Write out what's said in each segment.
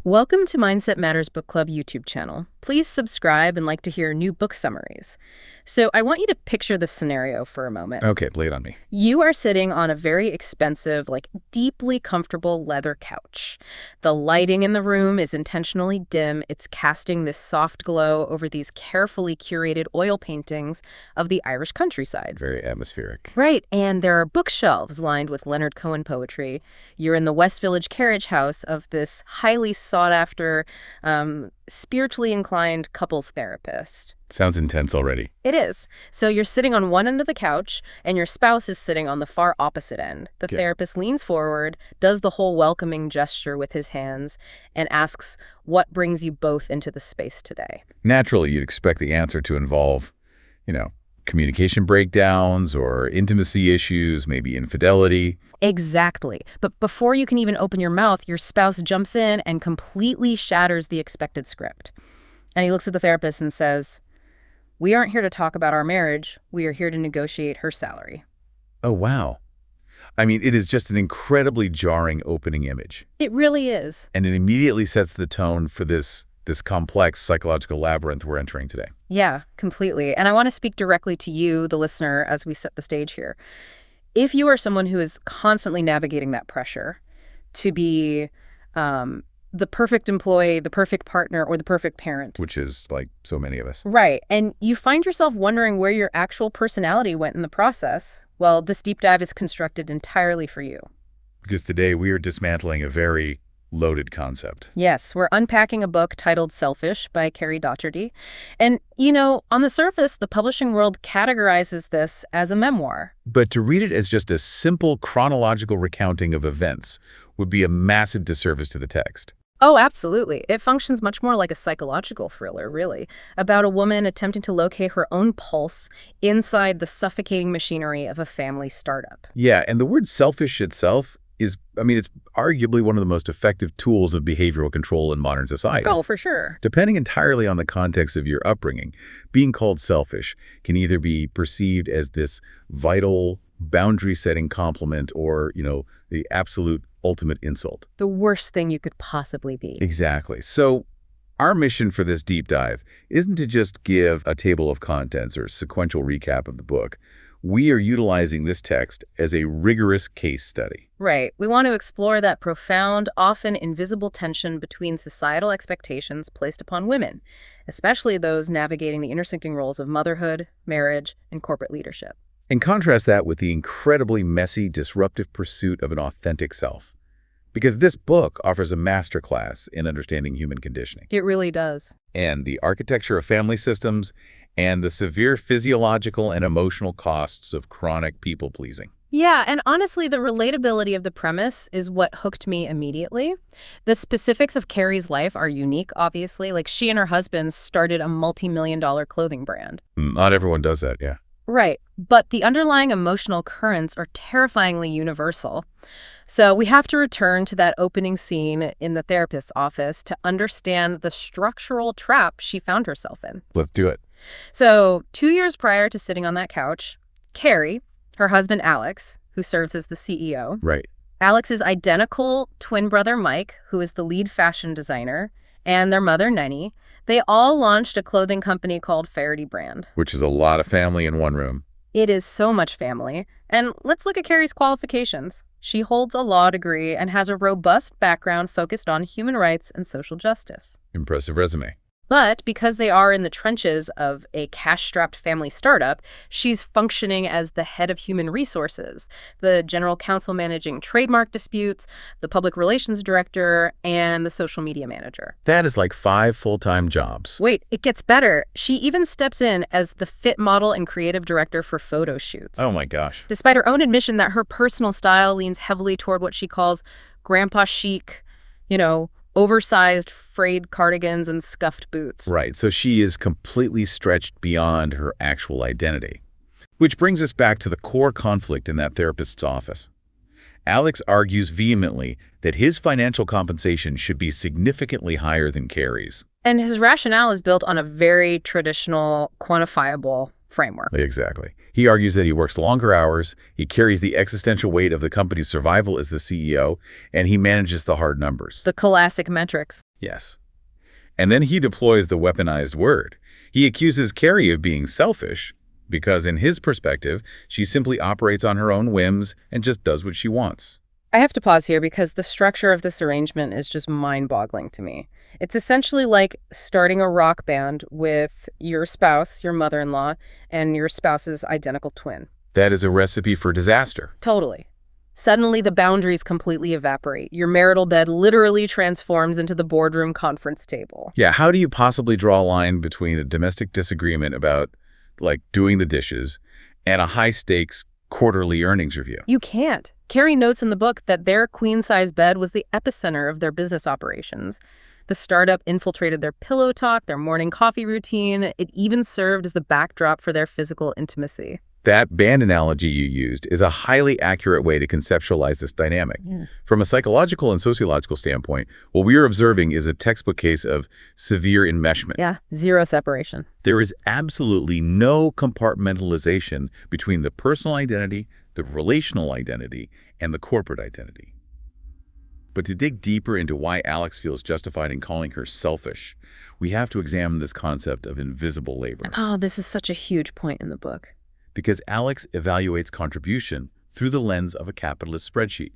Welcome to Mindset Matters Book Club YouTube channel. Please subscribe and like to hear new book summaries. So I want you to picture this scenario for a moment. Okay, lay it on me. You are sitting on a very expensive, deeply comfortable leather couch. The lighting in the room is intentionally dim. It's casting this soft glow over these carefully curated oil paintings of the Irish countryside. Very atmospheric. Right, and there are bookshelves lined with Leonard Cohen poetry. You're in the West Village carriage house of this highly sought-after, spiritually inclined couples therapist. Sounds intense already. It is. So you're sitting on one end of the couch, and your spouse is sitting on the far opposite end. The therapist leans forward, does the whole welcoming gesture with his hands, and asks, what brings you both into the space today? Naturally, you'd expect the answer to involve, communication breakdowns or intimacy issues, maybe infidelity. Exactly. But before you can even open your mouth, your spouse jumps in and completely shatters the expected script. And he looks at the therapist and says, "We aren't here to talk about our marriage. We are here to negotiate her salary." Oh, wow. I mean, it is just an incredibly jarring opening image. It really is. And it immediately sets the tone for this complex psychological labyrinth we're entering today. Yeah, completely. And I want to speak directly to you, the listener, as we set the stage here. If you are someone who is constantly navigating that pressure to be the perfect employee, the perfect partner, or the perfect parent. Which is like so many of us. Right. And you find yourself wondering where your actual personality went in the process. Well, this deep dive is constructed entirely for you. Because today we are dismantling a very loaded concept. Yes, we're unpacking a book titled Selfish by Kerry Docherty. And, on the surface, the publishing world categorizes this as a memoir. But to read it as just a simple chronological recounting of events would be a massive disservice to the text. Oh, absolutely. It functions much more like a psychological thriller, really, about a woman attempting to locate her own pulse inside the suffocating machinery of a family startup. Yeah, and the word selfish itself it's arguably one of the most effective tools of behavioral control in modern society. Oh, for sure. Depending entirely on the context of your upbringing, being called selfish can either be perceived as this vital, boundary-setting compliment or, the absolute ultimate insult. The worst thing you could possibly be. Exactly. So our mission for this deep dive isn't to just give a table of contents or sequential recap of the book. We are utilizing this text as a rigorous case study. Right. We want to explore that profound, often invisible tension between societal expectations placed upon women, especially those navigating the intersecting roles of motherhood, marriage, and corporate leadership. And contrast that with the incredibly messy, disruptive pursuit of an authentic self. Because this book offers a masterclass in understanding human conditioning. It really does. And the architecture of family systems and the severe physiological and emotional costs of chronic people-pleasing. Yeah, and honestly, the relatability of the premise is what hooked me immediately. The specifics of Kerry's life are unique, obviously. She and her husband started a multi-million-dollar clothing brand. Not everyone does that, yeah. Right, but the underlying emotional currents are terrifyingly universal. So we have to return to that opening scene in the therapist's office to understand the structural trap she found herself in. Let's do it. So 2 years prior to sitting on that couch, Kerry, her husband Alex, who serves as the CEO, right. Alex's identical twin brother Mike, who is the lead fashion designer, and their mother Nenny, they all launched a clothing company called Faherty brand. Which is a lot of family in one room. It is so much family. And let's look at Kerry's qualifications. She holds a law degree and has a robust background focused on human rights and social justice. Impressive resume. But because they are in the trenches of a cash-strapped family startup, she's functioning as the head of human resources, the general counsel managing trademark disputes, the public relations director, and the social media manager. That is like 5 full-time jobs. Wait, it gets better. She even steps in as the fit model and creative director for photo shoots. Oh my gosh. Despite her own admission that her personal style leans heavily toward what she calls grandpa chic, oversized frayed cardigans and scuffed boots. Right, so she is completely stretched beyond her actual identity. Which brings us back to the core conflict in that therapist's office. Alex argues vehemently that his financial compensation should be significantly higher than Kerry's. And his rationale is built on a very traditional, quantifiable framework. Exactly. He argues that he works longer hours, he carries the existential weight of the company's survival as the CEO, and he manages the hard numbers. The classic metrics. Yes. And then he deploys the weaponized word. He accuses Kerry of being selfish because, in his perspective, she simply operates on her own whims and just does what she wants. I have to pause here because the structure of this arrangement is just mind-boggling to me. It's essentially like starting a rock band with your spouse, your mother-in-law, and your spouse's identical twin. That is a recipe for disaster. Totally. Suddenly, the boundaries completely evaporate. Your marital bed literally transforms into the boardroom conference table. Yeah, how do you possibly draw a line between a domestic disagreement about, like, doing the dishes and a high-stakes quarterly earnings review? You can't. Kerry notes in the book that their queen-size bed was the epicenter of their business operations. The startup infiltrated their pillow talk, their morning coffee routine. It even served as the backdrop for their physical intimacy. That band analogy you used is a highly accurate way to conceptualize this dynamic. Yeah. From a psychological and sociological standpoint, what we are observing is a textbook case of severe enmeshment. Yeah, zero separation. There is absolutely no compartmentalization between the personal identity, the relational identity, and the corporate identity. But to dig deeper into why Alex feels justified in calling her selfish, we have to examine this concept of invisible labor. Oh, this is such a huge point in the book. Because Alex evaluates contribution through the lens of a capitalist spreadsheet,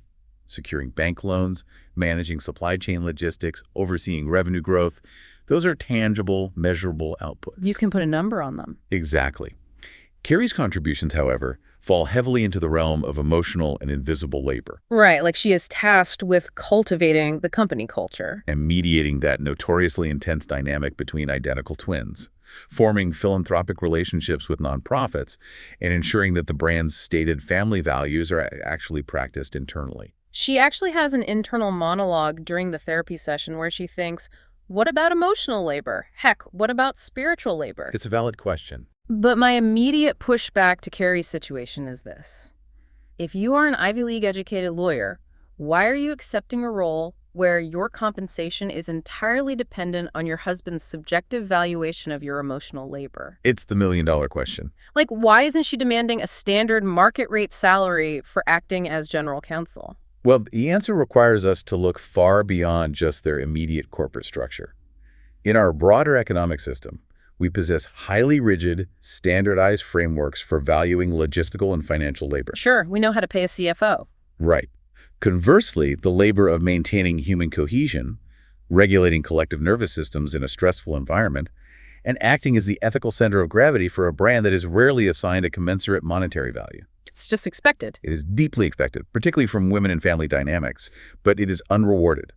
securing bank loans, managing supply chain logistics, overseeing revenue growth. Those are tangible, measurable outputs. You can put a number on them. Exactly. Kerry's contributions, however, fall heavily into the realm of emotional and invisible labor. Right, like she is tasked with cultivating the company culture. And mediating that notoriously intense dynamic between identical twins, forming philanthropic relationships with nonprofits, and ensuring that the brand's stated family values are actually practiced internally. She actually has an internal monologue during the therapy session where she thinks, what about emotional labor? Heck, what about spiritual labor? It's a valid question. But my immediate pushback to Kerry's situation is this. If you are an Ivy League educated lawyer, why are you accepting a role where your compensation is entirely dependent on your husband's subjective valuation of your emotional labor? It's the million-dollar question. Like, why isn't she demanding a standard market rate salary for acting as general counsel? Well, the answer requires us to look far beyond just their immediate corporate structure. In our broader economic system, we possess highly rigid, standardized frameworks for valuing logistical and financial labor. Sure, we know how to pay a CFO. Right. Conversely, the labor of maintaining human cohesion, regulating collective nervous systems in a stressful environment, and acting as the ethical center of gravity for a brand that is rarely assigned a commensurate monetary value. It's just expected. It is deeply expected, particularly from women and family dynamics, but it is unrewarded.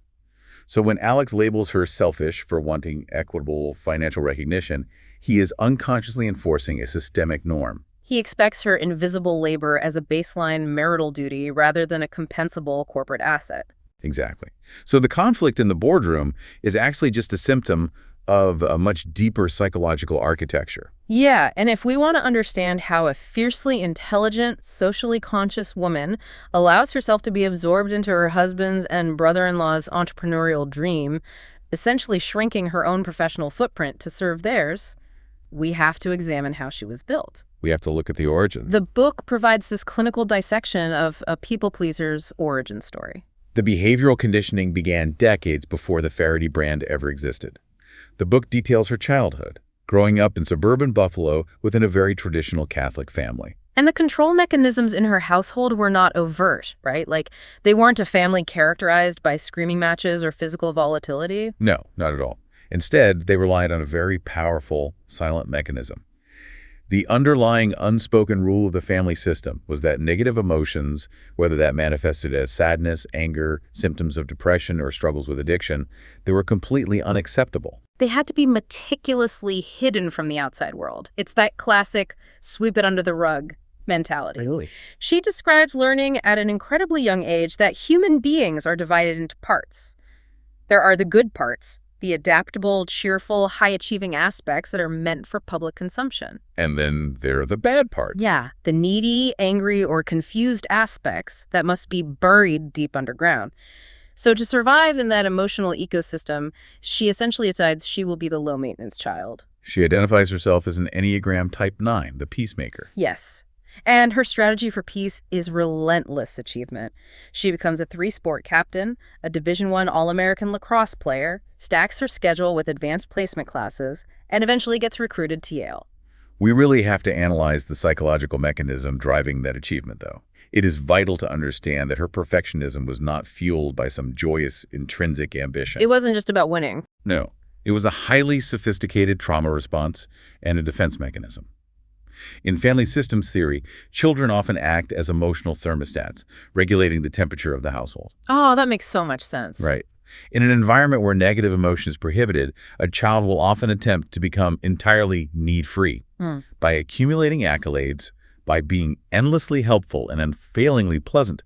So when Alex labels her selfish for wanting equitable financial recognition, he is unconsciously enforcing a systemic norm. He expects her invisible labor as a baseline marital duty rather than a compensable corporate asset. Exactly. So the conflict in the boardroom is actually just a symptom of a much deeper psychological architecture. Yeah, and if we want to understand how a fiercely intelligent, socially conscious woman allows herself to be absorbed into her husband's and brother-in-law's entrepreneurial dream, essentially shrinking her own professional footprint to serve theirs, we have to examine how she was built. We have to look at the origins. The book provides this clinical dissection of a people-pleaser's origin story. The behavioral conditioning began decades before the Faherty brand ever existed. The book details her childhood, growing up in suburban Buffalo within a very traditional Catholic family. And the control mechanisms in her household were not overt, right? Like, they weren't a family characterized by screaming matches or physical volatility. No, not at all. Instead, they relied on a very powerful, silent mechanism. The underlying unspoken rule of the family system was that negative emotions, whether that manifested as sadness, anger, symptoms of depression, or struggles with addiction, they were completely unacceptable. They had to be meticulously hidden from the outside world. It's that classic sweep it under the rug mentality. Really? She describes learning at an incredibly young age that human beings are divided into parts. There are the good parts, the adaptable, cheerful, high-achieving aspects that are meant for public consumption. And then there are the bad parts. Yeah, the needy, angry, or confused aspects that must be buried deep underground. So to survive in that emotional ecosystem, she essentially decides she will be the low-maintenance child. She identifies herself as an Enneagram Type 9, the peacemaker. Yes. And her strategy for peace is relentless achievement. She becomes a three-sport captain, a Division I All-American lacrosse player, stacks her schedule with advanced placement classes, and eventually gets recruited to Yale. We really have to analyze the psychological mechanism driving that achievement, though. It is vital to understand that her perfectionism was not fueled by some joyous, intrinsic ambition. It wasn't just about winning. No, it was a highly sophisticated trauma response and a defense mechanism. In family systems theory, children often act as emotional thermostats, regulating the temperature of the household. Oh, that makes so much sense. Right. In an environment where negative emotion is prohibited, a child will often attempt to become entirely need-free by accumulating accolades, by being endlessly helpful and unfailingly pleasant.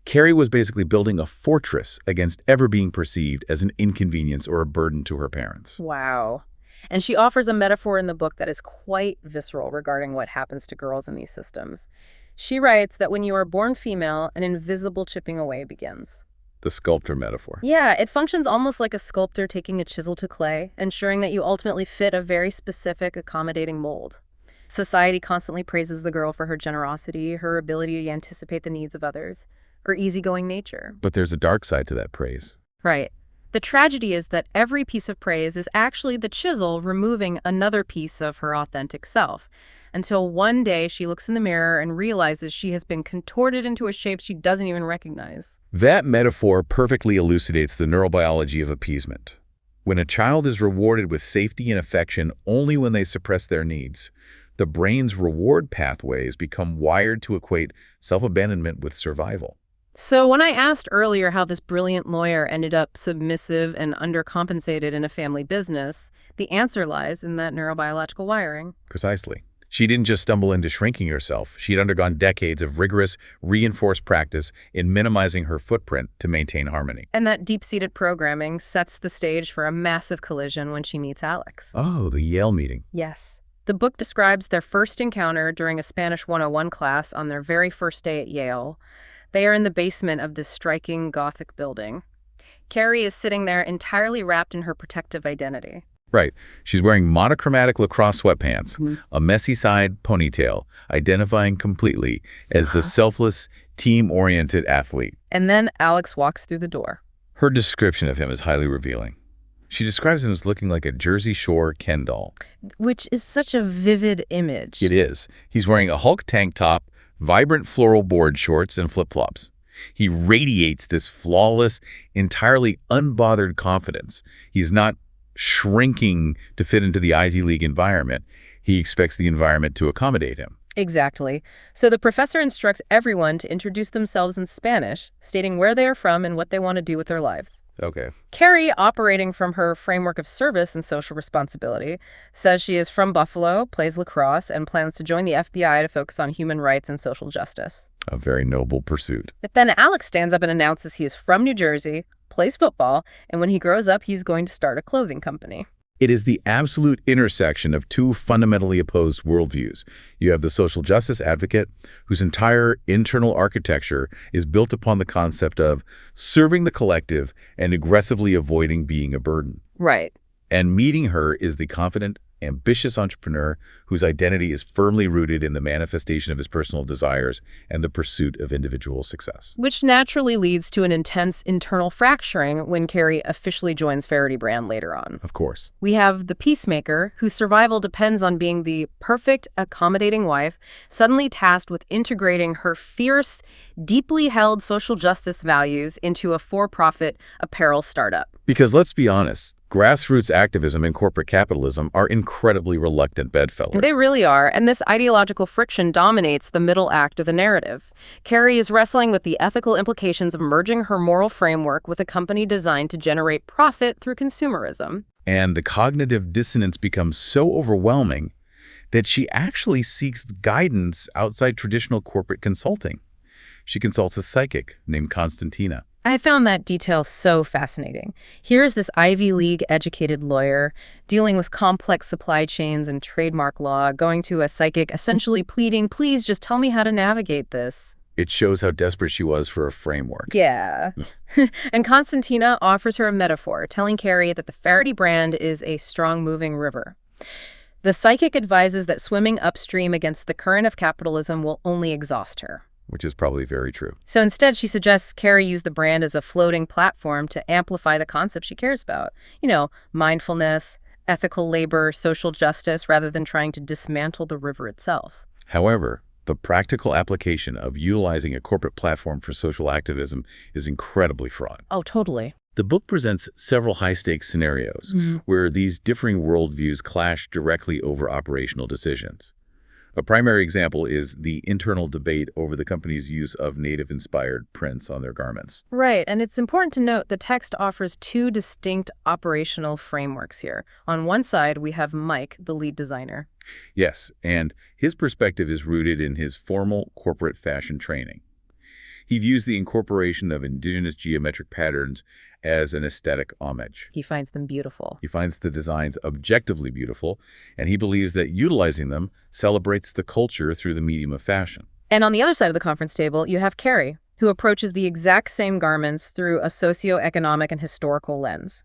Kerry was basically building a fortress against ever being perceived as an inconvenience or a burden to her parents. Wow. And she offers a metaphor in the book that is quite visceral regarding what happens to girls in these systems. She writes that when you are born female, an invisible chipping away begins. The sculptor metaphor. Yeah, it functions almost like a sculptor taking a chisel to clay, ensuring that you ultimately fit a very specific, accommodating mold. Society constantly praises the girl for her generosity, her ability to anticipate the needs of others, her easygoing nature. But there's a dark side to that praise. Right. The tragedy is that every piece of praise is actually the chisel removing another piece of her authentic self, until one day she looks in the mirror and realizes she has been contorted into a shape she doesn't even recognize. That metaphor perfectly elucidates the neurobiology of appeasement. When a child is rewarded with safety and affection only when they suppress their needs, the brain's reward pathways become wired to equate self-abandonment with survival. So when I asked earlier how this brilliant lawyer ended up submissive and undercompensated in a family business, the answer lies in that neurobiological wiring. Precisely. She didn't just stumble into shrinking herself. She'd undergone decades of rigorous, reinforced practice in minimizing her footprint to maintain harmony. And that deep-seated programming sets the stage for a massive collision when she meets Alex. Oh, the Yale meeting. Yes. The book describes their first encounter during a Spanish 101 class on their very first day at Yale. They are in the basement of this striking Gothic building. Kerry is sitting there entirely wrapped in her protective identity. Right. She's wearing monochromatic lacrosse sweatpants, a messy side ponytail, identifying completely as the selfless, team-oriented athlete. And then Alex walks through the door. Her description of him is highly revealing. She describes him as looking like a Jersey Shore Ken doll. Which is such a vivid image. It is. He's wearing a Hulk tank top, vibrant floral board shorts, and flip-flops. He radiates this flawless, entirely unbothered confidence. He's not shrinking to fit into the Ivy League environment. He expects the environment to accommodate him. Exactly. So the professor instructs everyone to introduce themselves in Spanish, stating where they are from and what they want to do with their lives. Okay. Kerry, operating from her framework of service and social responsibility, says she is from Buffalo, plays lacrosse, and plans to join the FBI to focus on human rights and social justice. A very noble pursuit. But then Alex stands up and announces he is from New Jersey, plays football, and when he grows up, he's going to start a clothing company. It is the absolute intersection of two fundamentally opposed worldviews. You have the social justice advocate, whose entire internal architecture is built upon the concept of serving the collective and aggressively avoiding being a burden. Right. And meeting her is the confident, ambitious entrepreneur whose identity is firmly rooted in the manifestation of his personal desires and the pursuit of individual success. Which naturally leads to an intense internal fracturing when Kerry officially joins Faherty brand later on. Of course. We have the peacemaker, whose survival depends on being the perfect, accommodating wife, suddenly tasked with integrating her fierce, deeply held social justice values into a for-profit apparel startup. Because let's be honest, grassroots activism and corporate capitalism are incredibly reluctant bedfellows. They really are, and this ideological friction dominates the middle act of the narrative. Kerry is wrestling with the ethical implications of merging her moral framework with a company designed to generate profit through consumerism. And the cognitive dissonance becomes so overwhelming that she actually seeks guidance outside traditional corporate consulting. She consults a psychic named Constantina. I found that detail so fascinating. Here's this Ivy League-educated lawyer dealing with complex supply chains and trademark law, going to a psychic, essentially pleading, please just tell me how to navigate this. It shows how desperate she was for a framework. Yeah. And Constantina offers her a metaphor, telling Kerry that the Faherty brand is a strong moving river. The psychic advises that swimming upstream against the current of capitalism will only exhaust her. Which is probably very true. So instead, she suggests Kerry use the brand as a floating platform to amplify the concepts she cares about. Mindfulness, ethical labor, social justice, rather than trying to dismantle the river itself. However, the practical application of utilizing a corporate platform for social activism is incredibly fraught. Oh, totally. The book presents several high-stakes scenarios where these differing worldviews clash directly over operational decisions. A primary example is the internal debate over the company's use of native-inspired prints on their garments. Right, and it's important to note the text offers two distinct operational frameworks here. On one side, we have Mike, the lead designer. Yes, and his perspective is rooted in his formal corporate fashion training. He views the incorporation of indigenous geometric patterns as an aesthetic homage. He finds them beautiful. He finds the designs objectively beautiful, and he believes that utilizing them celebrates the culture through the medium of fashion. And on the other side of the conference table, you have Kerry, who approaches the exact same garments through a socioeconomic and historical lens.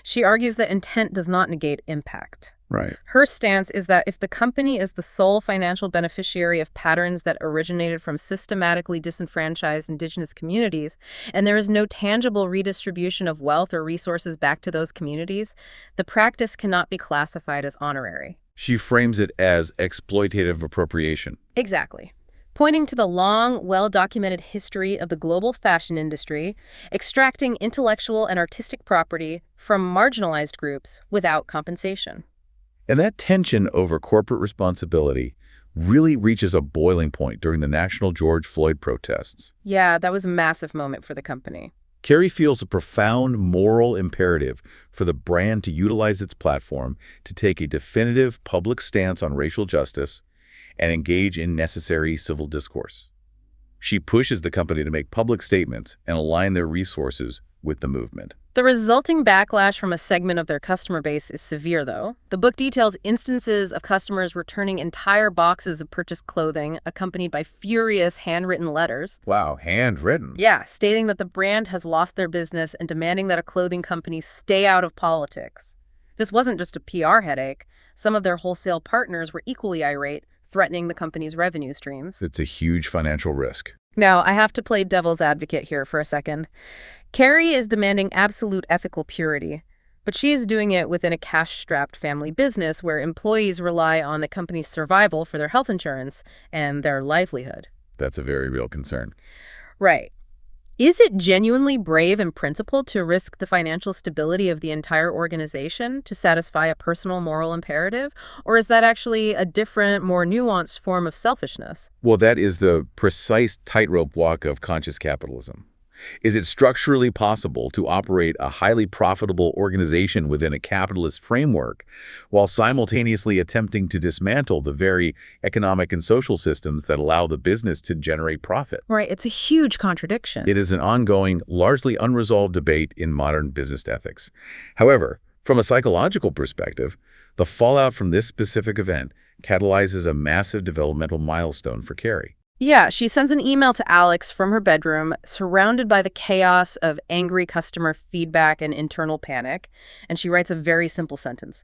She argues that intent does not negate impact. Right. Her stance is that if the company is the sole financial beneficiary of patterns that originated from systematically disenfranchised indigenous communities, and there is no tangible redistribution of wealth or resources back to those communities, the practice cannot be classified as honorary. She frames it as exploitative appropriation. Exactly. Pointing to the long, well-documented history of the global fashion industry, extracting intellectual and artistic property from marginalized groups without compensation. And that tension over corporate responsibility really reaches a boiling point during the national George Floyd protests. Yeah, that was a massive moment for the company. Kerry feels a profound moral imperative for the brand to utilize its platform to take a definitive public stance on racial justice and engage in necessary civil discourse. She pushes the company to make public statements and align their resources with the movement. The resulting backlash from a segment of their customer base is severe, though. The book details instances of customers returning entire boxes of purchased clothing, accompanied by furious handwritten letters. Wow, handwritten. Yeah, stating that the brand has lost their business and demanding that a clothing company stay out of politics. This wasn't just a PR headache. Some of their wholesale partners were equally irate, threatening the company's revenue streams. It's a huge financial risk. Now, I have to play devil's advocate here for a second. Kerry is demanding absolute ethical purity, but she is doing it within a cash-strapped family business where employees rely on the company's survival for their health insurance and their livelihood. That's a very real concern. Right. Is it genuinely brave and principled to risk the financial stability of the entire organization to satisfy a personal moral imperative? Or is that actually a different, more nuanced form of selfishness? Well, that is the precise tightrope walk of conscious capitalism. Is it structurally possible to operate a highly profitable organization within a capitalist framework while simultaneously attempting to dismantle the very economic and social systems that allow the business to generate profit? Right, it's a huge contradiction. It is an ongoing, largely unresolved debate in modern business ethics. However, from a psychological perspective, the fallout from this specific event catalyzes a massive developmental milestone for Kerry. Yeah, she sends an email to Alex from her bedroom, surrounded by the chaos of angry customer feedback and internal panic, and she writes a very simple sentence.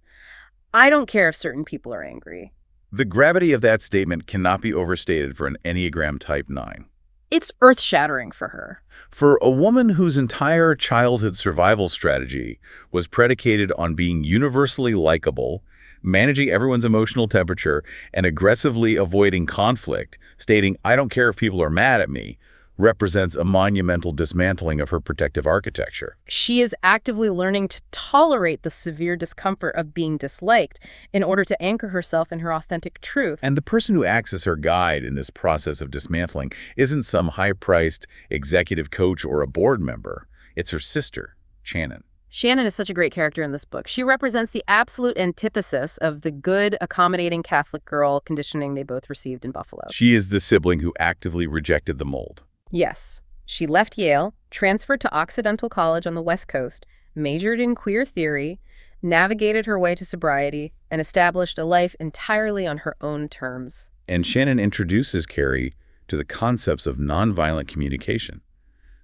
I don't care if certain people are angry. The gravity of that statement cannot be overstated for an Enneagram Type 9. It's earth-shattering for her. For a woman whose entire childhood survival strategy was predicated on being universally likable, managing everyone's emotional temperature, and aggressively avoiding conflict, stating, I don't care if people are mad at me, represents a monumental dismantling of her protective architecture. She is actively learning to tolerate the severe discomfort of being disliked in order to anchor herself in her authentic truth. And the person who acts as her guide in this process of dismantling isn't some high-priced executive coach or a board member. It's her sister, Shannon. Shannon is such a great character in this book. She represents the absolute antithesis of the good, accommodating Catholic girl conditioning they both received in Buffalo. She is the sibling who actively rejected the mold. Yes. She left Yale, transferred to Occidental College on the West Coast, majored in queer theory, navigated her way to sobriety, and established a life entirely on her own terms. And Shannon introduces Kerry to the concepts of nonviolent communication,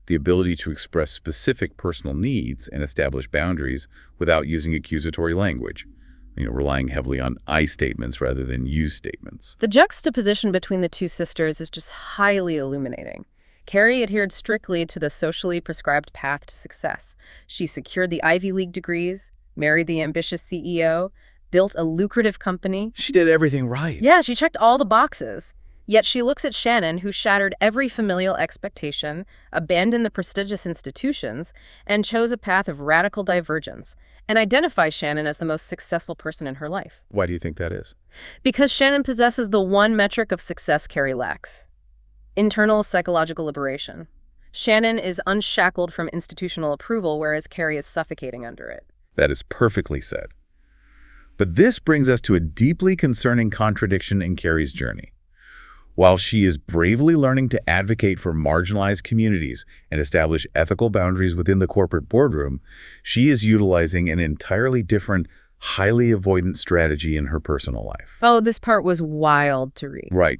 the ability to express specific personal needs and establish boundaries without using accusatory language, relying heavily on I statements rather than you statements. The juxtaposition between the two sisters is just highly illuminating. Kerry adhered strictly to the socially prescribed path to success. She secured the Ivy League degrees, married the ambitious CEO, built a lucrative company. She did everything right. Yeah, she checked all the boxes. Yet she looks at Shannon, who shattered every familial expectation, abandoned the prestigious institutions, and chose a path of radical divergence, and identifies Shannon as the most successful person in her life. Why do you think that is? Because Shannon possesses the one metric of success Kerry lacks: internal psychological liberation. Shannon is unshackled from institutional approval, whereas Kerry is suffocating under it. That is perfectly said. But this brings us to a deeply concerning contradiction in Kerry's journey. While she is bravely learning to advocate for marginalized communities and establish ethical boundaries within the corporate boardroom, she is utilizing an entirely different, highly avoidant strategy in her personal life. Oh, this part was wild to read. Right.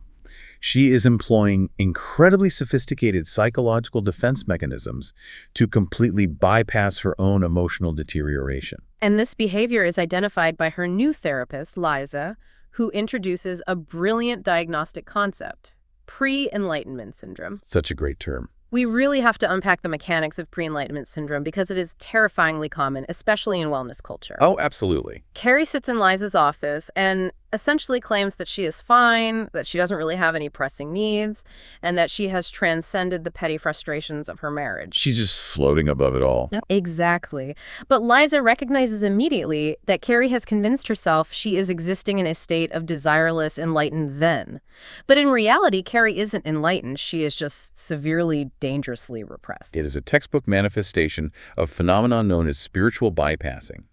She is employing incredibly sophisticated psychological defense mechanisms to completely bypass her own emotional deterioration. And this behavior is identified by her new therapist, Liza, who introduces a brilliant diagnostic concept: pre-enlightenment syndrome. Such a great term. We really have to unpack the mechanics of pre-enlightenment syndrome because it is terrifyingly common, especially in wellness culture. Oh, absolutely. Kerry sits in Liza's office and essentially claims that she is fine, that she doesn't really have any pressing needs, and that she has transcended the petty frustrations of her marriage. She's just floating above it all. Yep. Exactly. But Liza recognizes immediately that Kerry has convinced herself she is existing in a state of desireless, enlightened zen. But in reality, Kerry isn't enlightened. She is just severely, dangerously repressed. It is a textbook manifestation of a phenomenon known as spiritual bypassing.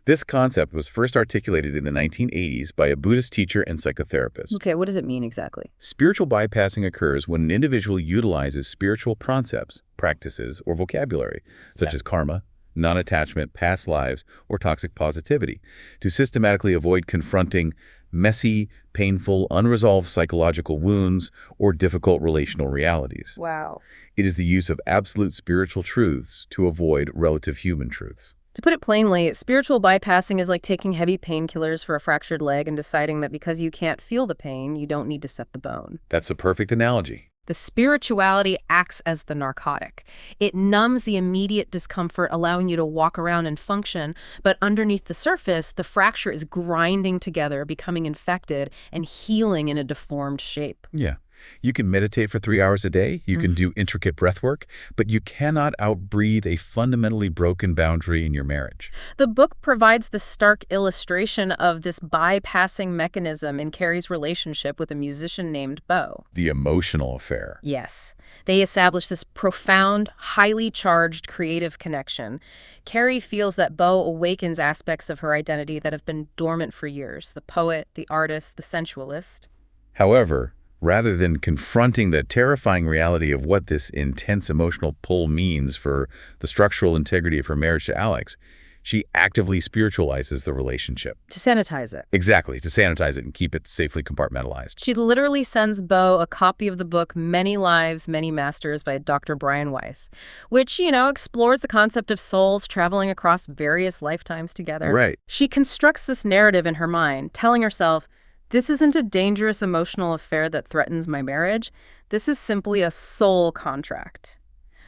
This concept was first articulated in the 1980s by a Buddhist teacher and psychotherapist. Okay, what does it mean exactly? Spiritual bypassing occurs when an individual utilizes spiritual concepts, practices, or vocabulary, such as karma, non-attachment, past lives, or toxic positivity, to systematically avoid confronting messy, painful, unresolved psychological wounds or difficult relational realities. Wow. It is the use of absolute spiritual truths to avoid relative human truths. To put it plainly, spiritual bypassing is like taking heavy painkillers for a fractured leg and deciding that because you can't feel the pain, you don't need to set the bone. That's a perfect analogy. The spirituality acts as the narcotic. It numbs the immediate discomfort, allowing you to walk around and function, but underneath the surface, the fracture is grinding together, becoming infected, and healing in a deformed shape. Yeah. You can meditate for 3 hours a day, you can do intricate breath work, but you cannot outbreathe a fundamentally broken boundary in your marriage. The book provides the stark illustration of this bypassing mechanism in Kerry's relationship with a musician named Baer. The emotional affair. Yes. They establish this profound, highly charged creative connection. Kerry feels that Baer awakens aspects of her identity that have been dormant for years: the poet, the artist, the sensualist. However, rather than confronting the terrifying reality of what this intense emotional pull means for the structural integrity of her marriage to Alex, she actively spiritualizes the relationship. To sanitize it. Exactly, to sanitize it and keep it safely compartmentalized. She literally sends Baer a copy of the book Many Lives, Many Masters by Dr. Brian Weiss, which, explores the concept of souls traveling across various lifetimes together. Right. She constructs this narrative in her mind, telling herself, this isn't a dangerous emotional affair that threatens my marriage. This is simply a soul contract.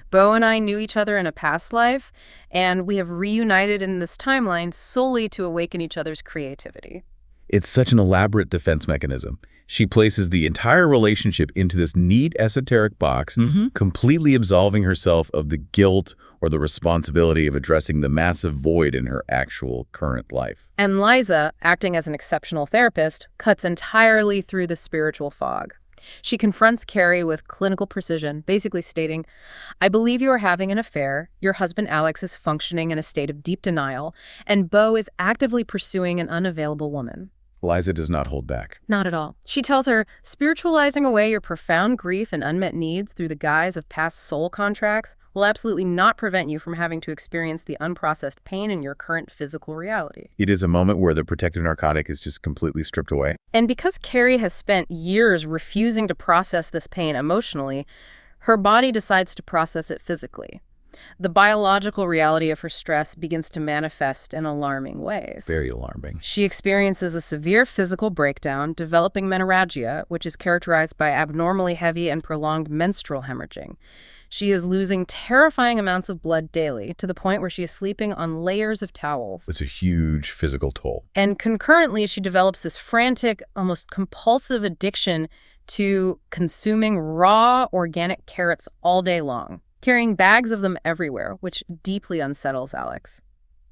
Baer and I knew each other in a past life, and we have reunited in this timeline solely to awaken each other's creativity. It's such an elaborate defense mechanism. She places the entire relationship into this neat esoteric box, completely absolving herself of the guilt or the responsibility of addressing the massive void in her actual current life. And Liza, acting as an exceptional therapist, cuts entirely through the spiritual fog. She confronts Kerry with clinical precision, basically stating, I believe you are having an affair, your husband Alex is functioning in a state of deep denial, and Baer is actively pursuing an unavailable woman. Liza does not hold back. Not at all. She tells her, spiritualizing away your profound grief and unmet needs through the guise of past soul contracts will absolutely not prevent you from having to experience the unprocessed pain in your current physical reality. It is a moment where the protective narcotic is just completely stripped away. And because Kerry has spent years refusing to process this pain emotionally, her body decides to process it physically. The biological reality of her stress begins to manifest in alarming ways. Very alarming. She experiences a severe physical breakdown, developing menorrhagia, which is characterized by abnormally heavy and prolonged menstrual hemorrhaging. She is losing terrifying amounts of blood daily, to the point where she is sleeping on layers of towels. It's a huge physical toll. And concurrently, she develops this frantic, almost compulsive addiction to consuming raw, organic carrots all day long, carrying bags of them everywhere, which deeply unsettles Alex.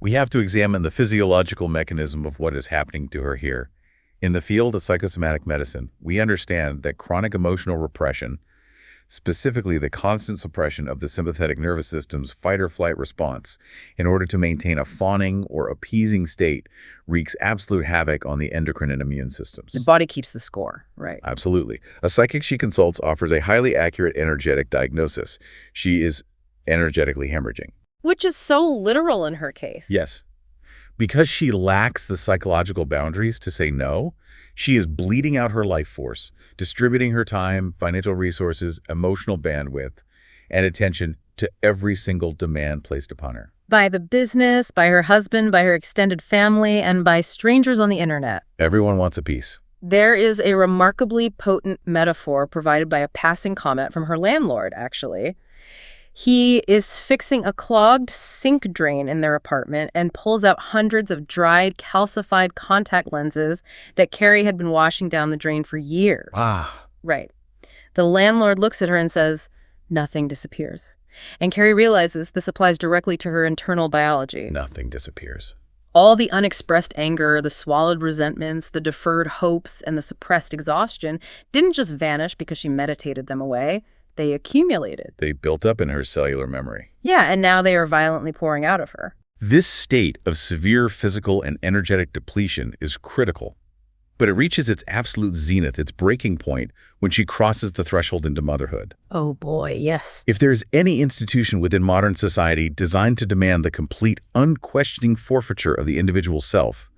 We have to examine the physiological mechanism of what is happening to her here. In the field of psychosomatic medicine, we understand that chronic emotional repression, specifically the constant suppression of the sympathetic nervous system's fight-or-flight response in order to maintain a fawning or appeasing state, wreaks absolute havoc on the endocrine and immune systems. The body keeps the score, right? Absolutely. A psychic she consults offers a highly accurate energetic diagnosis. She is energetically hemorrhaging. Which is so literal in her case. Yes. Because she lacks the psychological boundaries to say no, she is bleeding out her life force, distributing her time, financial resources, emotional bandwidth, and attention to every single demand placed upon her. By the business, by her husband, by her extended family, and by strangers on the internet. Everyone wants a piece. There is a remarkably potent metaphor provided by a passing comment from her landlord, actually. He is fixing a clogged sink drain in their apartment and pulls out hundreds of dried, calcified contact lenses that Kerry had been washing down the drain for years. Ah. Right. The landlord looks at her and says, "Nothing disappears." And Kerry realizes this applies directly to her internal biology. Nothing disappears. All the unexpressed anger, the swallowed resentments, the deferred hopes, and the suppressed exhaustion didn't just vanish because she meditated them away. They accumulated. They built up in her cellular memory. Yeah, and now they are violently pouring out of her. This state of severe physical and energetic depletion is critical, but it reaches its absolute zenith, its breaking point, when she crosses the threshold into motherhood. Oh boy, yes. If there is any institution within modern society designed to demand the complete, unquestioning forfeiture of the individual self,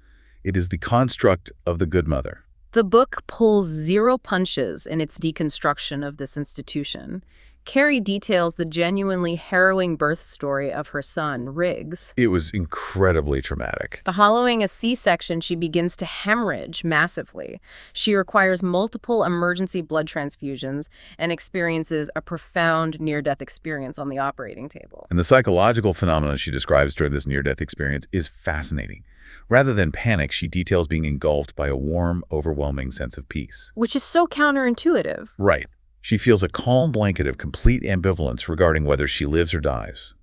it is the construct of the good mother. The book pulls zero punches in its deconstruction of this institution. Kerry details the genuinely harrowing birth story of her son, Riggs. It was incredibly traumatic. Following a C-section, she begins to hemorrhage massively. She requires multiple emergency blood transfusions and experiences a profound near-death experience on the operating table. And the psychological phenomenon she describes during this near-death experience is fascinating. Rather than panic, she details being engulfed by a warm, overwhelming sense of peace. Which is so counterintuitive. Right. She feels a calm blanket of complete ambivalence regarding whether she lives or dies.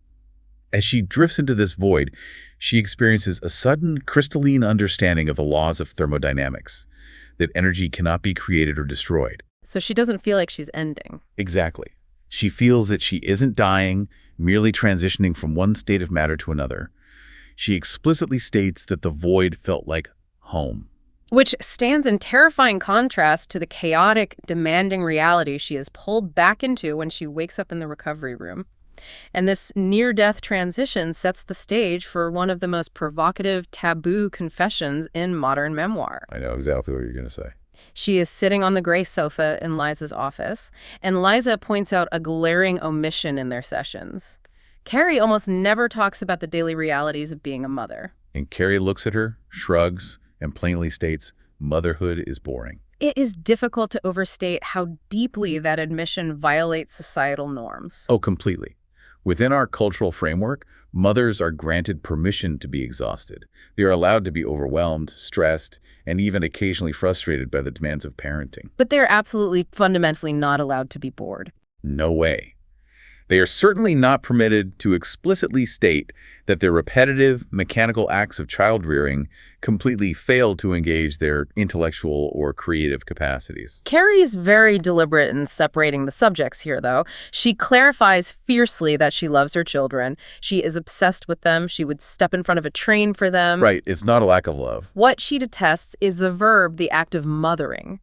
As she drifts into this void, she experiences a sudden, crystalline understanding of the laws of thermodynamics, that energy cannot be created or destroyed. So she doesn't feel like she's ending. Exactly. She feels that she isn't dying, merely transitioning from one state of matter to another. She explicitly states that the void felt like home. Which stands in terrifying contrast to the chaotic, demanding reality she is pulled back into when she wakes up in the recovery room. And this near-death transition sets the stage for one of the most provocative, taboo confessions in modern memoir. I know exactly what you're going to say. She is sitting on the gray sofa in Liza's office, and Liza points out a glaring omission in their sessions. Kerry almost never talks about the daily realities of being a mother. And Kerry looks at her, shrugs, and plainly states, motherhood is boring. It is difficult to overstate how deeply that admission violates societal norms. Oh, completely. Within our cultural framework, mothers are granted permission to be exhausted. They are allowed to be overwhelmed, stressed, and even occasionally frustrated by the demands of parenting. But they're absolutely fundamentally not allowed to be bored. No way. They are certainly not permitted to explicitly state that their repetitive, mechanical acts of child-rearing completely fail to engage their intellectual or creative capacities. Kerry is very deliberate in separating the subjects here, though. She clarifies fiercely that she loves her children. She is obsessed with them. She would step in front of a train for them. Right, it's not a lack of love. What she detests is the verb, the act of mothering.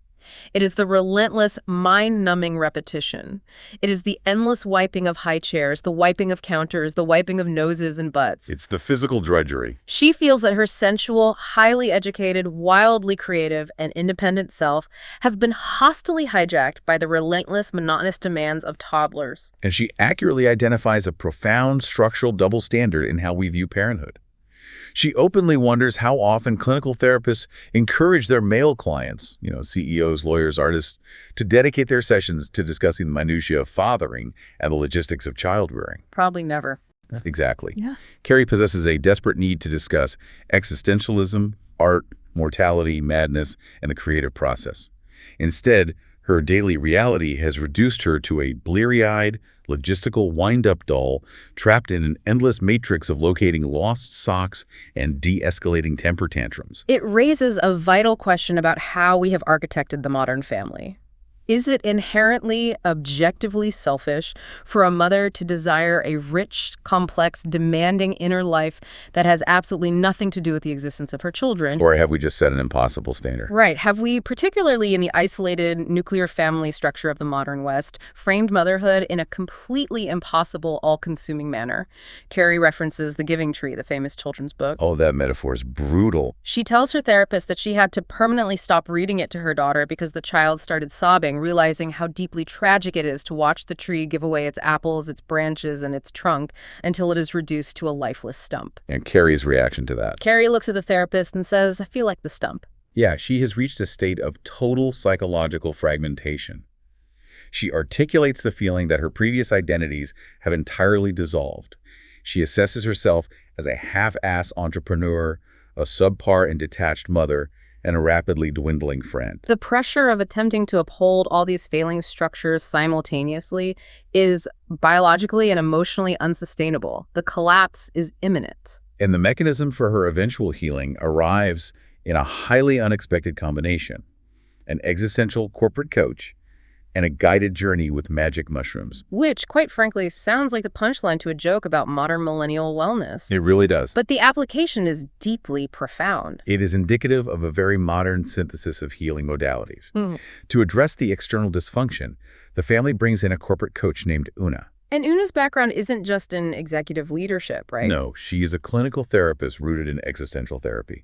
It is the relentless, mind-numbing repetition. It is the endless wiping of high chairs, the wiping of counters, the wiping of noses and butts. It's the physical drudgery. She feels that her sensual, highly educated, wildly creative, and independent self has been hostilely hijacked by the relentless, monotonous demands of toddlers. And she accurately identifies a profound structural double standard in how we view parenthood. She openly wonders how often clinical therapists encourage their male clients, CEOs, lawyers, artists, to dedicate their sessions to discussing the minutiae of fathering and the logistics of child rearing. Probably never. Exactly. Yeah. Kerry possesses a desperate need to discuss existentialism, art, mortality, madness, and the creative process. Instead, her daily reality has reduced her to a bleary-eyed, logistical wind-up doll trapped in an endless matrix of locating lost socks and de-escalating temper tantrums. It raises a vital question about how we have architected the modern family. Is it inherently, objectively selfish for a mother to desire a rich, complex, demanding inner life that has absolutely nothing to do with the existence of her children? Or have we just set an impossible standard? Right. Have we, particularly in the isolated nuclear family structure of the modern West, framed motherhood in a completely impossible, all-consuming manner? Kerry references The Giving Tree, the famous children's book. Oh, that metaphor is brutal. She tells her therapist that she had to permanently stop reading it to her daughter because the child started sobbing, realizing how deeply tragic it is to watch the tree give away its apples, its branches, and its trunk until it is reduced to a lifeless stump. And Kerry's reaction to that? Kerry looks at the therapist and says, "I feel like the stump." Yeah, she has reached a state of total psychological fragmentation. She articulates the feeling that her previous identities have entirely dissolved. She assesses herself as a half-ass entrepreneur, a subpar and detached mother, and a rapidly dwindling friend. The pressure of attempting to uphold all these failing structures simultaneously is biologically and emotionally unsustainable. The collapse is imminent. And the mechanism for her eventual healing arrives in a highly unexpected combination: an existential corporate coach and a guided journey with magic mushrooms. Which, quite frankly, sounds like the punchline to a joke about modern millennial wellness. It really does. But the application is deeply profound. It is indicative of a very modern synthesis of healing modalities. To address the external dysfunction, the family brings in a corporate coach named Una. And Una's background isn't just in executive leadership, right? No, she is a clinical therapist rooted in existential therapy.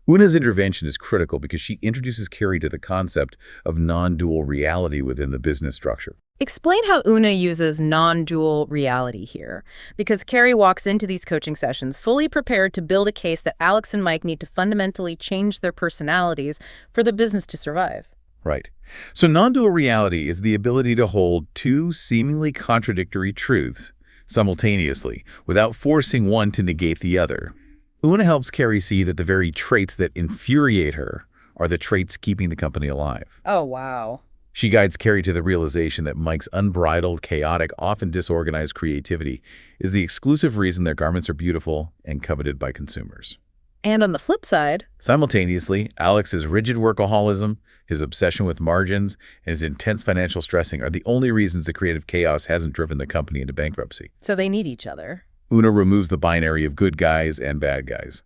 Una's intervention is critical because she introduces Kerry to the concept of non-dual reality within the business structure. Explain how Una uses non-dual reality here, because Kerry walks into these coaching sessions fully prepared to build a case that Alex and Mike need to fundamentally change their personalities for the business to survive. Right. So non-dual reality is the ability to hold two seemingly contradictory truths simultaneously without forcing one to negate the other. Una helps Kerry see that the very traits that infuriate her are the traits keeping the company alive. Oh, wow. She guides Kerry to the realization that Mike's unbridled, chaotic, often disorganized creativity is the exclusive reason their garments are beautiful and coveted by consumers. And on the flip side, simultaneously, Alex's rigid workaholism, his obsession with margins, and his intense financial stressing are the only reasons the creative chaos hasn't driven the company into bankruptcy. So they need each other. Una removes the binary of good guys and bad guys.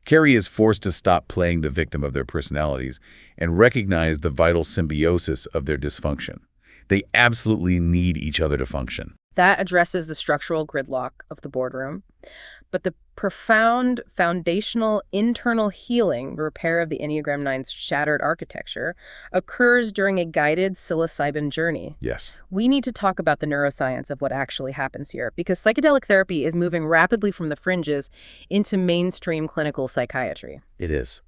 Kerry is forced to stop playing the victim of their personalities and recognize the vital symbiosis of their dysfunction. They absolutely need each other to function. That addresses the structural gridlock of the boardroom. But the profound, foundational, internal healing, repair of the Enneagram 9's shattered architecture, occurs during a guided psilocybin journey. Yes. We need to talk about the neuroscience of what actually happens here, because psychedelic therapy is moving rapidly from the fringes into mainstream clinical psychiatry. It is.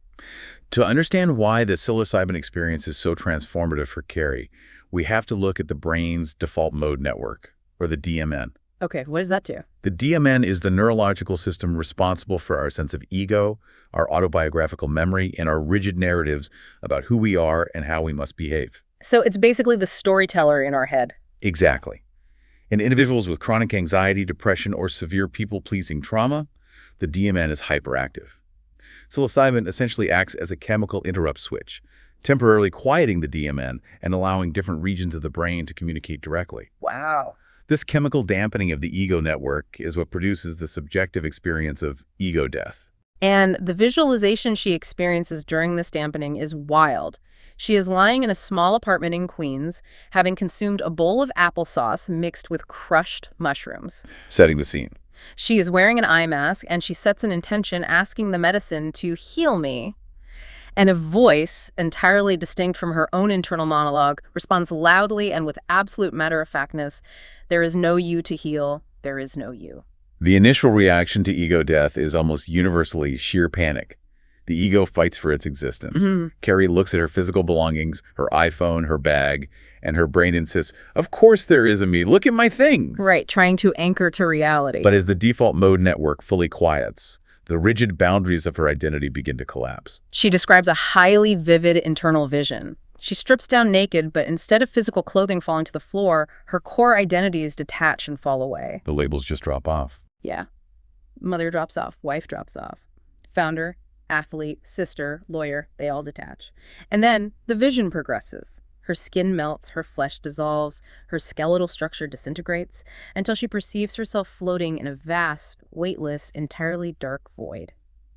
To understand why the psilocybin experience is so transformative for Kerry, we have to look at the brain's default mode network, or the DMN. Okay, what does that do? The DMN is the neurological system responsible for our sense of ego, our autobiographical memory, and our rigid narratives about who we are and how we must behave. So it's basically the storyteller in our head. Exactly. In individuals with chronic anxiety, depression, or severe people-pleasing trauma, the DMN is hyperactive. Psilocybin essentially acts as a chemical interrupt switch, temporarily quieting the DMN and allowing different regions of the brain to communicate directly. Wow. This chemical dampening of the ego network is what produces the subjective experience of ego death. And the visualization she experiences during this dampening is wild. She is lying in a small apartment in Queens, having consumed a bowl of applesauce mixed with crushed mushrooms. Setting the scene. She is wearing an eye mask, and she sets an intention asking the medicine to heal me. And a voice, entirely distinct from her own internal monologue, responds loudly and with absolute matter-of-factness, "There is no you to heal. There is no you." The initial reaction to ego death is almost universally sheer panic. The ego fights for its existence. Kerry looks at her physical belongings, her iPhone, her bag, and her brain insists, "Of course there is a me. Look at my things." Right, trying to anchor to reality. But as the default mode network fully quiets, the rigid boundaries of her identity begin to collapse. She describes a highly vivid internal vision. She strips down naked, but instead of physical clothing falling to the floor, her core identities detach and fall away. The labels just drop off. Yeah. Mother drops off, wife drops off. Founder, athlete, sister, lawyer, they all detach. And then the vision progresses. Her skin melts, her flesh dissolves, her skeletal structure disintegrates, until she perceives herself floating in a vast, weightless, entirely dark void.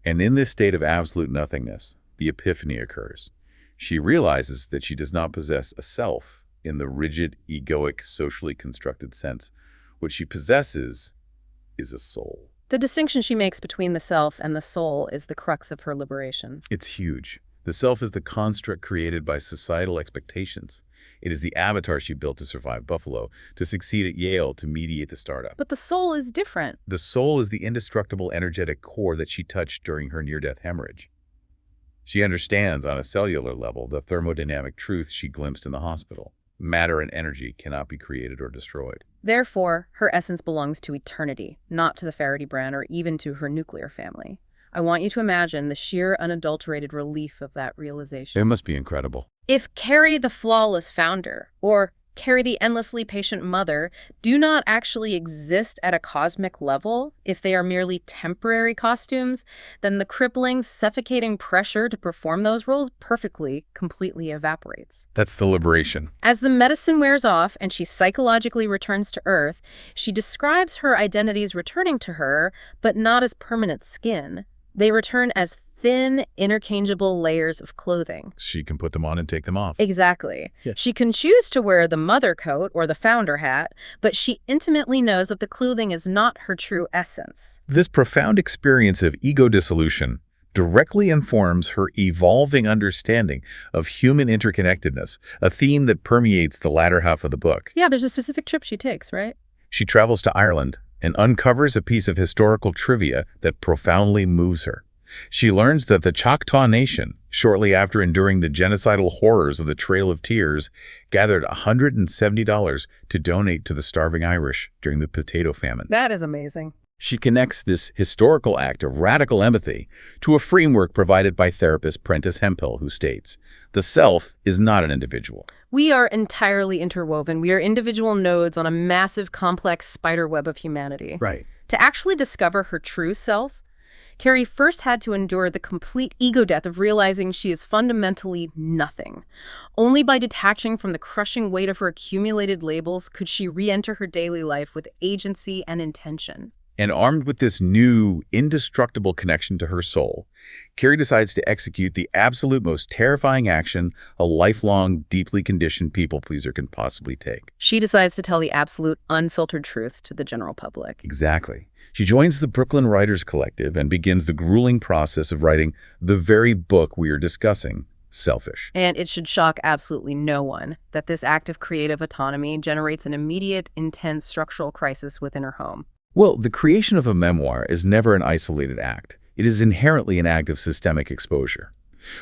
And in this state of absolute nothingness, the epiphany occurs. She realizes that she does not possess a self in the rigid, egoic, socially constructed sense. What she possesses is a soul. The distinction she makes between the self and the soul is the crux of her liberation. It's huge. The self is the construct created by societal expectations. It is the avatar she built to survive Buffalo, to succeed at Yale, to mediate the startup. But the soul is different. The soul is the indestructible energetic core that she touched during her near-death hemorrhage. She understands on a cellular level the thermodynamic truth she glimpsed in the hospital. Matter and energy cannot be created or destroyed. Therefore, her essence belongs to eternity, not to the Faherty brand or even to her nuclear family. I want you to imagine the sheer, unadulterated relief of that realization. It must be incredible. If Kerry the flawless founder, or Kerry the endlessly patient mother, do not actually exist at a cosmic level, if they are merely temporary costumes, then the crippling, suffocating pressure to perform those roles perfectly, completely evaporates. That's the liberation. As the medicine wears off and she psychologically returns to Earth, she describes her identities returning to her, but not as permanent skin. They return as thin, interchangeable layers of clothing. She can put them on and take them off. Exactly. Yeah. She can choose to wear the mother coat or the founder hat, but she intimately knows that the clothing is not her true essence. This profound experience of ego dissolution directly informs her evolving understanding of human interconnectedness, a theme that permeates the latter half of the book. Yeah, there's a specific trip she takes, right? She travels to Ireland and uncovers a piece of historical trivia that profoundly moves her. She learns that the Choctaw Nation, shortly after enduring the genocidal horrors of the Trail of Tears, gathered $170 to donate to the starving Irish during the potato famine. That is amazing. She connects this historical act of radical empathy to a framework provided by therapist Prentice Hemphill, who states, "The self is not an individual. We are entirely interwoven. We are individual nodes on a massive, complex spiderweb of humanity." Right. To actually discover her true self, Kerry first had to endure the complete ego death of realizing she is fundamentally nothing. Only by detaching from the crushing weight of her accumulated labels could she re-enter her daily life with agency and intention. And armed with this new, indestructible connection to her soul, Kerry decides to execute the absolute most terrifying action a lifelong, deeply conditioned people-pleaser can possibly take. She decides to tell the absolute, unfiltered truth to the general public. Exactly. She joins the Brooklyn Writers Collective and begins the grueling process of writing the very book we are discussing, Selfish. And it should shock absolutely no one that this act of creative autonomy generates an immediate, intense structural crisis within her home. Well, the creation of a memoir is never an isolated act. It is inherently an act of systemic exposure.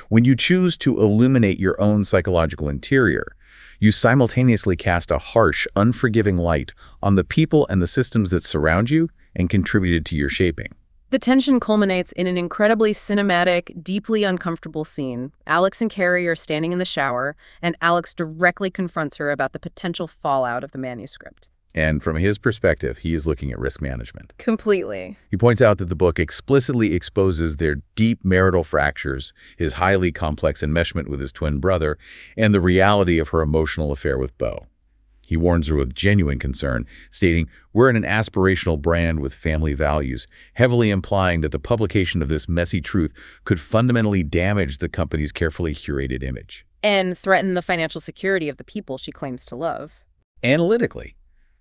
When you choose to illuminate your own psychological interior, you simultaneously cast a harsh, unforgiving light on the people and the systems that surround you and contributed to your shaping. The tension culminates in an incredibly cinematic, deeply uncomfortable scene. Alex and Kerry are standing in the shower, and Alex directly confronts her about the potential fallout of the manuscript. And from his perspective, he is looking at risk management. Completely. He points out that the book explicitly exposes their deep marital fractures, his highly complex enmeshment with his twin brother, and the reality of her emotional affair with Beau. He warns her with genuine concern, stating, "We're in an aspirational brand with family values," heavily implying that the publication of this messy truth could fundamentally damage the company's carefully curated image. and threaten the financial security of the people she claims to love. Analytically,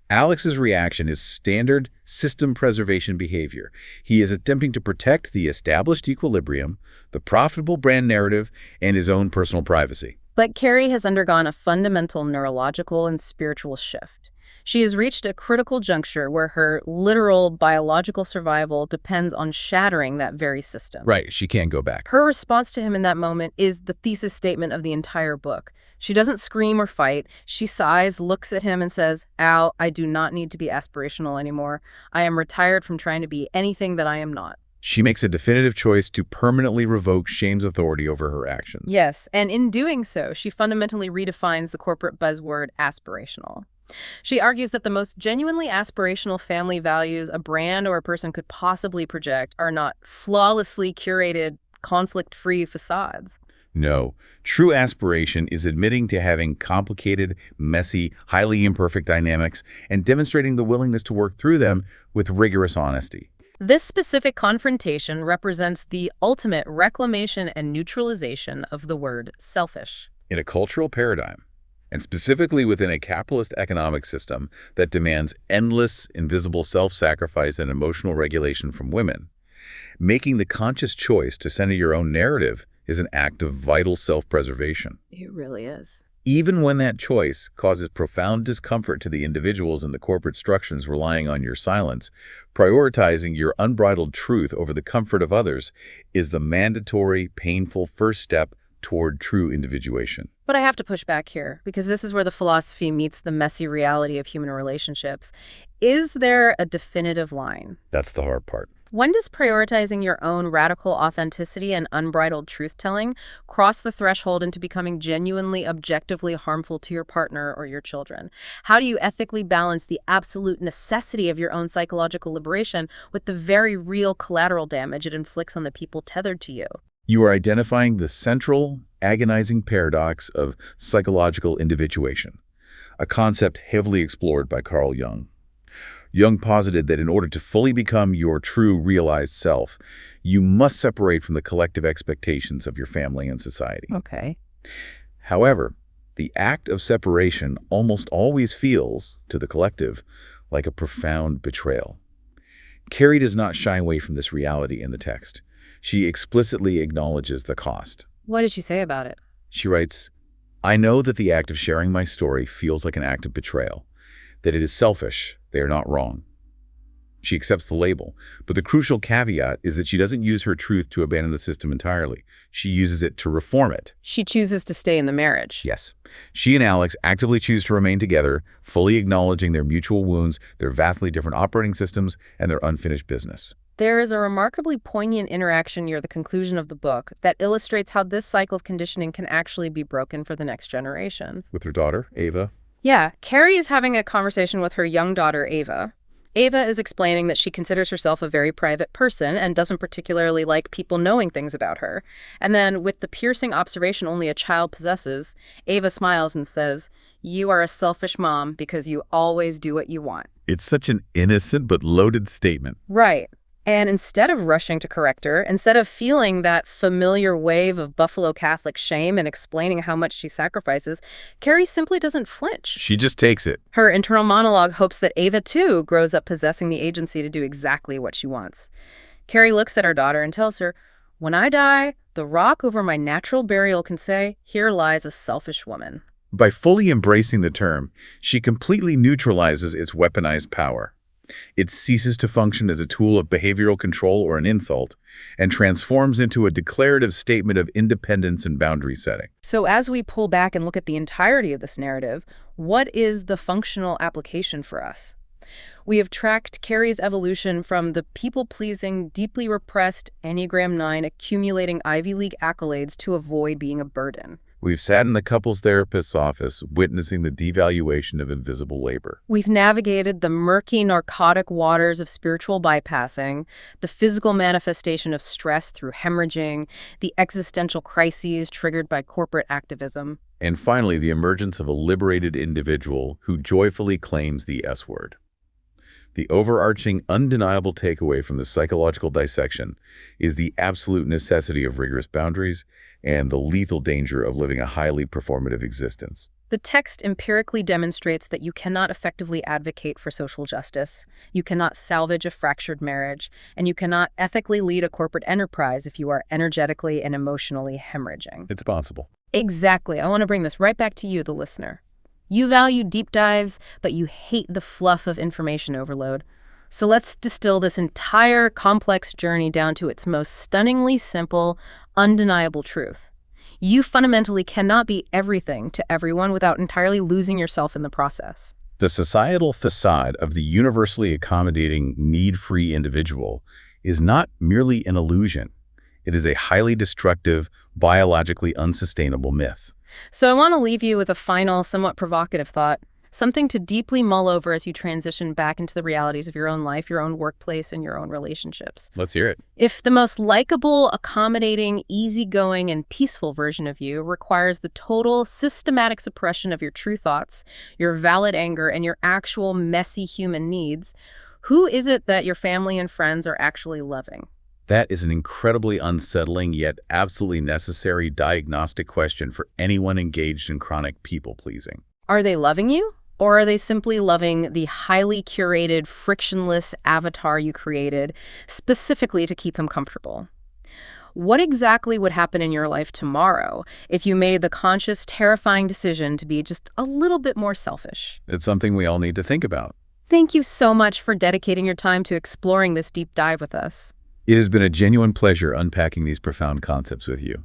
Alex's reaction is standard system preservation behavior. He is attempting to protect the established equilibrium, the profitable brand narrative, and his own personal privacy. But Kerry has undergone a fundamental neurological and spiritual shift. She has reached a critical juncture where her literal biological survival depends on shattering that very system. Right, she can't go back. Her response to him in that moment is the thesis statement of the entire book. She doesn't scream or fight. She sighs, looks at him, and says, "Al, I do not need to be aspirational anymore. I am retired from trying to be anything that I am not." She makes a definitive choice to permanently revoke shame's authority over her actions. Yes, and in doing so, she fundamentally redefines the corporate buzzword aspirational. She argues that the most genuinely aspirational family values a brand or a person could possibly project are not flawlessly curated, conflict-free facades. No, true aspiration is admitting to having complicated, messy, highly imperfect dynamics and demonstrating the willingness to work through them with rigorous honesty. This specific confrontation represents the ultimate reclamation and neutralization of the word selfish. In a cultural paradigm, and specifically within a capitalist economic system that demands endless, invisible self-sacrifice and emotional regulation from women, making the conscious choice to center your own narrative is an act of vital self-preservation. It really is. Even when that choice causes profound discomfort to the individuals and the corporate structures relying on your silence, prioritizing your unbridled truth over the comfort of others is the mandatory, painful first step toward true individuation. But I have to push back here, because this is where the philosophy meets the messy reality of human relationships. Is there a definitive line? That's the hard part. When does prioritizing your own radical authenticity and unbridled truth-telling cross the threshold into becoming genuinely, objectively harmful to your partner or your children? How do you ethically balance the absolute necessity of your own psychological liberation with the very real collateral damage it inflicts on the people tethered to you? You are identifying the central, agonizing paradox of psychological individuation, a concept heavily explored by Carl Jung. Jung posited that in order to fully become your true, realized self, you must separate from the collective expectations of your family and society. Okay. However, the act of separation almost always feels, to the collective, like a profound betrayal. Kerry does not shy away from this reality in the text. She explicitly acknowledges the cost. What did she say about it? She writes, "I know that the act of sharing my story feels like an act of betrayal, that it is selfish. They are not wrong." She accepts the label, but the crucial caveat is that she doesn't use her truth to abandon the system entirely. She uses it to reform it. She chooses to stay in the marriage. Yes. She and Alex actively choose to remain together, fully acknowledging their mutual wounds, their vastly different operating systems, and their unfinished business. There is a remarkably poignant interaction near the conclusion of the book that illustrates how this cycle of conditioning can actually be broken for the next generation. With her daughter, Ava. Yeah, Kerry is having a conversation with her young daughter, Ava. Ava is explaining that she considers herself a very private person and doesn't particularly like people knowing things about her. And then, with the piercing observation only a child possesses, Ava smiles and says, "You are a selfish mom because you always do what you want." It's such an innocent but loaded statement. Right. And instead of rushing to correct her, instead of feeling that familiar wave of Buffalo Catholic shame and explaining how much she sacrifices, Kerry simply doesn't flinch. She just takes it. Her internal monologue hopes that Ava, too, grows up possessing the agency to do exactly what she wants. Kerry looks at her daughter and tells her, "When I die, the rock over my natural burial can say, 'Here lies a selfish woman.'" By fully embracing the term, she completely neutralizes its weaponized power. It ceases to function as a tool of behavioral control or an insult, and transforms into a declarative statement of independence and boundary setting. So as we pull back and look at the entirety of this narrative, what is the functional application for us? We have tracked Kerry's evolution from the people-pleasing, deeply repressed Enneagram 9 accumulating Ivy League accolades to avoid being a burden. We've sat in the couples therapist's office witnessing the devaluation of invisible labor. We've navigated the murky narcotic waters of spiritual bypassing, the physical manifestation of stress through hemorrhaging, the existential crises triggered by corporate activism. And finally, the emergence of a liberated individual who joyfully claims the S word. The overarching, undeniable takeaway from this psychological dissection is the absolute necessity of rigorous boundaries and the lethal danger of living a highly performative existence. The text empirically demonstrates that you cannot effectively advocate for social justice, you cannot salvage a fractured marriage, and you cannot ethically lead a corporate enterprise if you are energetically and emotionally hemorrhaging. It's possible. Exactly. I want to bring this right back to you, the listener. You value deep dives, but you hate the fluff of information overload. So let's distill this entire complex journey down to its most stunningly simple, undeniable truth. You fundamentally cannot be everything to everyone without entirely losing yourself in the process. The societal facade of the universally accommodating, need-free individual is not merely an illusion. It is a highly destructive, biologically unsustainable myth. So I want to leave you with a final, somewhat provocative thought, something to deeply mull over as you transition back into the realities of your own life, your own workplace, and your own relationships. Let's hear it. If the most likable, accommodating, easygoing, and peaceful version of you requires the total, systematic suppression of your true thoughts, your valid anger, and your actual messy human needs, who is it that your family and friends are actually loving? That is an incredibly unsettling yet absolutely necessary diagnostic question for anyone engaged in chronic people-pleasing. Are they loving you? Or are they simply loving the highly curated, frictionless avatar you created specifically to keep them comfortable? What exactly would happen in your life tomorrow if you made the conscious, terrifying decision to be just a little bit more selfish? It's something we all need to think about. Thank you so much for dedicating your time to exploring this deep dive with us. It has been a genuine pleasure unpacking these profound concepts with you.